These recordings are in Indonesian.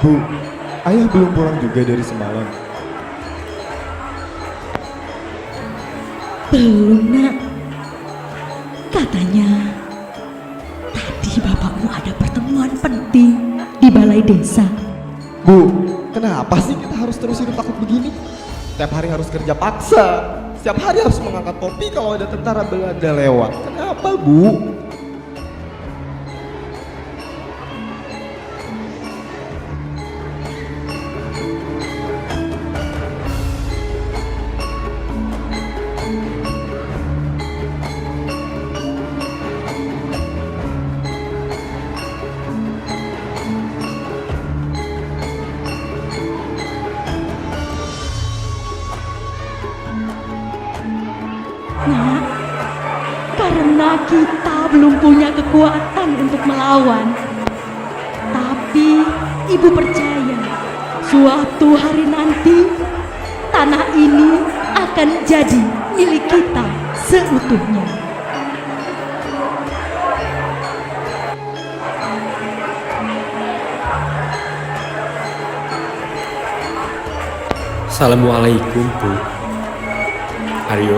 Bu, ayah belum pulang juga dari semalam. Belum, Nak. Katanya tadi bapakmu ada pertemuan penting di balai desa. Bu, kenapa sih kita harus terus hidup takut begini? Setiap hari harus kerja paksa. Setiap hari harus mengangkat topi kalau ada tentara Belanda lewat. Kenapa, Bu? Nak, karena kita belum punya kekuatan untuk melawan. Tapi ibu percaya suatu hari nanti tanah ini akan jadi milik kita seutuhnya. Assalamualaikum, Bu. Aryo.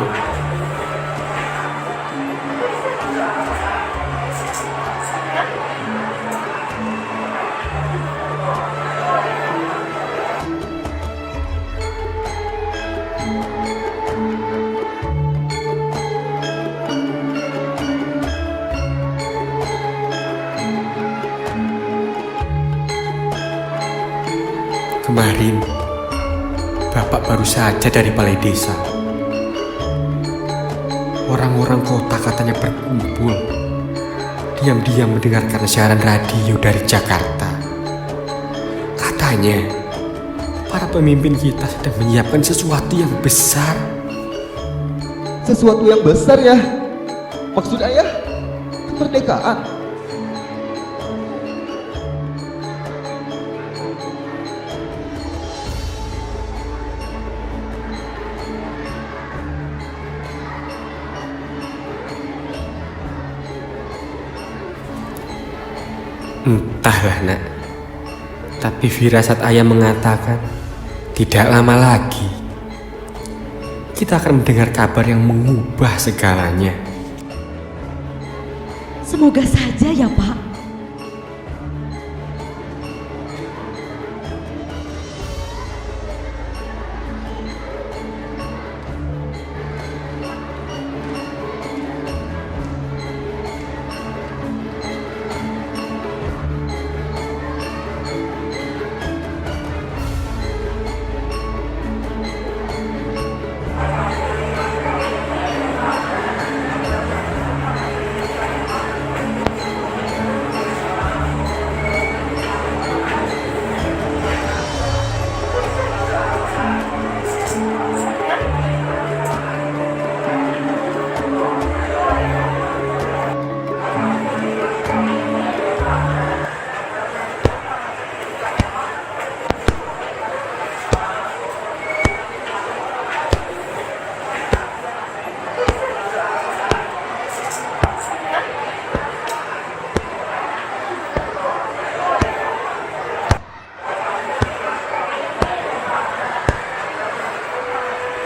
Kemarin, Bapak baru saja dari balai desa. Orang-orang kota katanya berkumpul, diam-diam mendengarkan siaran radio dari Jakarta. Katanya, para pemimpin kita sedang menyiapkan sesuatu yang besar. Sesuatu yang besar ya? Maksud ayah, kemerdekaan. Entahlah, Nak. Tapi firasat ayah mengatakan tidak lama lagi kita akan mendengar kabar yang mengubah segalanya. Semoga saja ya, Pak.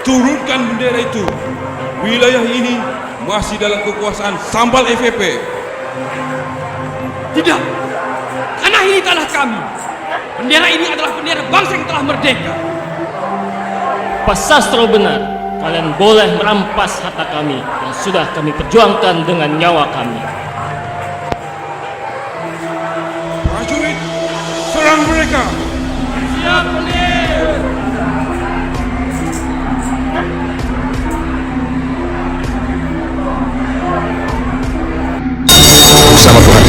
Turunkan bendera itu. Wilayah ini masih dalam kekuasaan Sambal FVP. Tidak, karena ini tanah kami. Bendera ini adalah bendera bangsa yang telah merdeka. Pak Sastro benar, kalian boleh merampas harta kami yang sudah kami perjuangkan dengan nyawa kami. Prajurit, serang mereka. Siap, Komandan. Sama Tuhan.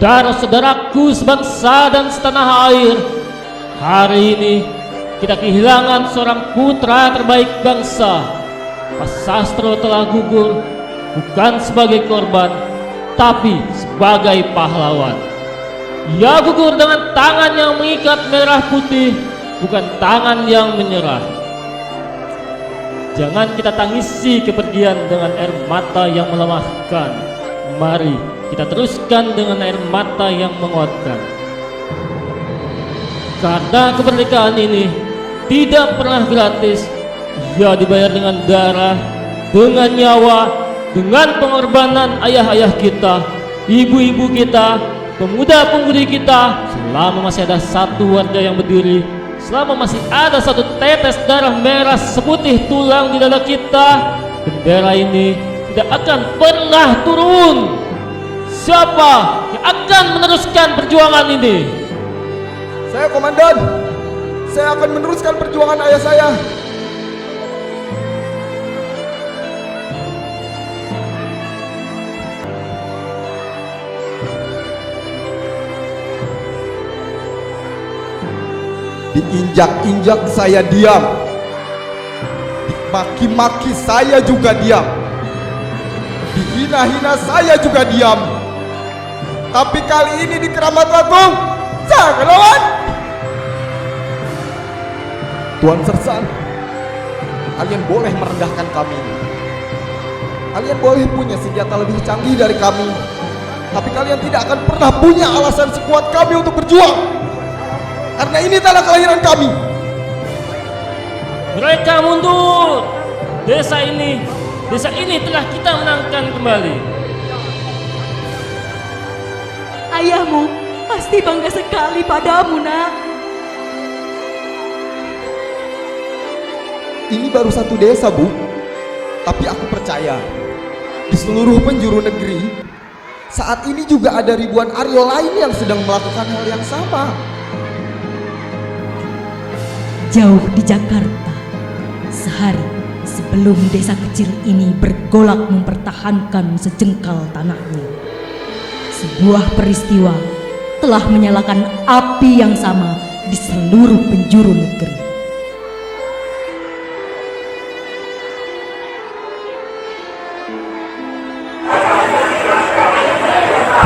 saudara-saudaraku sebangsa dan setanah air, hari ini kita kehilangan seorang putra terbaik bangsa. Pak Sastro telah gugur bukan sebagai korban, tapi sebagai pahlawan. Ia gugur dengan tangan yang mengikat merah putih, bukan tangan yang menyerah. Jangan kita tangisi kepergian dengan air mata yang melemahkan. Mari kita teruskan dengan air mata yang menguatkan. Karena kemerdekaan ini tidak pernah gratis. Ia dibayar dengan darah, dengan nyawa, dengan pengorbanan ayah-ayah kita, ibu-ibu kita, pemuda-pemudi kita. Selama masih ada satu warga yang berdiri, selama masih ada satu tetes darah merah seputih tulang di dada kita, bendera ini tidak akan pernah turun. Siapa yang akan meneruskan perjuangan ini? Saya komandan. Saya akan meneruskan perjuangan ayah saya. Diinjak-injak saya diam, dimaki-maki saya juga diam, dihina-hina saya juga diam. Tapi kali ini di Keramat Latung saya akan lawan. Tuan Sersan, kalian boleh merendahkan kami, kalian boleh punya senjata lebih canggih dari kami, tapi kalian tidak akan pernah punya alasan sekuat kami untuk berjuang. Karena ini tanah kelahiran kami. Mereka mundur. Desa ini telah kita menangkan kembali. Ayahmu pasti bangga sekali padamu, nak. Ini baru satu desa, Bu. Tapi aku percaya di seluruh penjuru negeri saat ini juga ada ribuan Aryo lain yang sedang melakukan hal yang sama. Jauh di Jakarta, sehari sebelum desa kecil ini bergolak mempertahankan sejengkal tanahnya, sebuah peristiwa telah menyalakan api yang sama di seluruh penjuru negeri.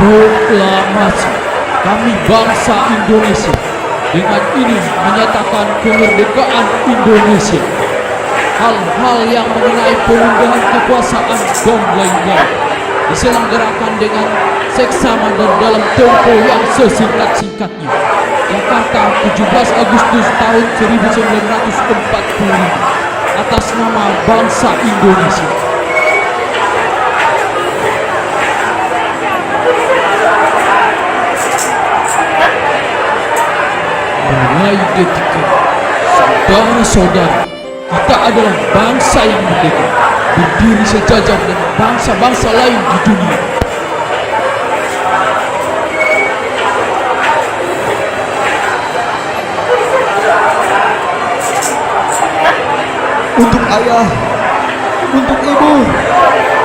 Proklamasi kami bangsa Indonesia dengan ini menyatakan kemerdekaan Indonesia. Hal-hal yang mengenai pengunggahan kekuasaan dan lainnya diselenggarakan dengan seksama dan dalam tempo yang sesingkat-singkatnya. Jakarta, 17 Agustus tahun 1945, atas nama bangsa Indonesia. Mulai detik ini, saudara-saudara, kita adalah bangsa yang merdeka, berdiri sejajar dengan bangsa-bangsa lain di dunia. Untuk ayah, untuk ibu,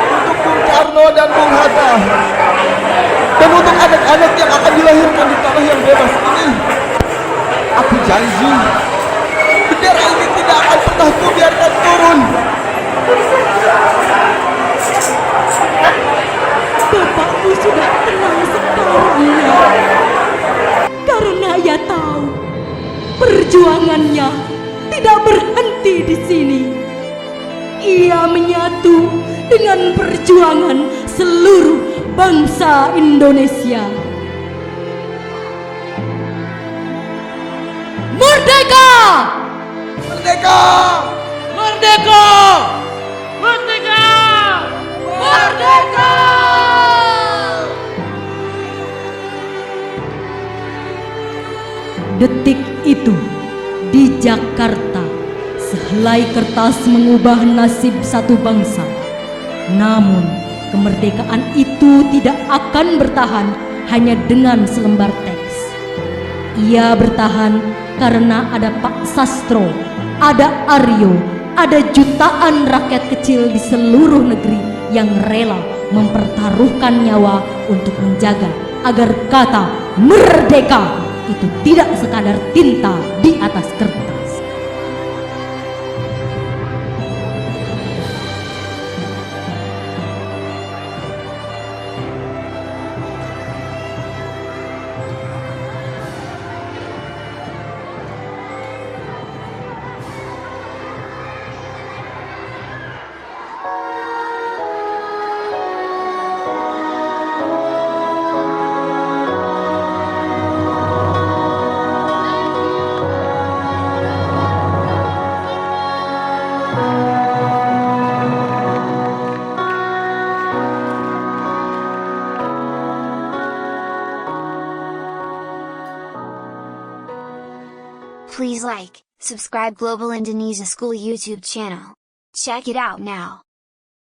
untuk Bung Karno dan Bung Hatta, dan untuk anak-anak yang akan dilahirkan di tanah yang bebas ini, aku janji bendera ini tidak akan pernah kubiarkan turun. Bapakmu sudah tenang sekarang, ya. Karena ia tahu perjuangannya tidak berhenti di sini. Ia menyatu dengan perjuangan seluruh bangsa Indonesia. Merdeka! Merdeka! Merdeka! Merdeka! Merdeka! Detik itu di Jakarta, sehelai kertas mengubah nasib satu bangsa. Namun kemerdekaan itu tidak akan bertahan hanya dengan selembar teks. Ia bertahan karena ada Pak Sastro, ada Aryo, ada jutaan rakyat kecil di seluruh negeri yang rela mempertaruhkan nyawa untuk menjaga agar kata merdeka itu tidak sekadar tinta di atas kertas. Please like, subscribe Global Indonesia School YouTube channel. Check it out now.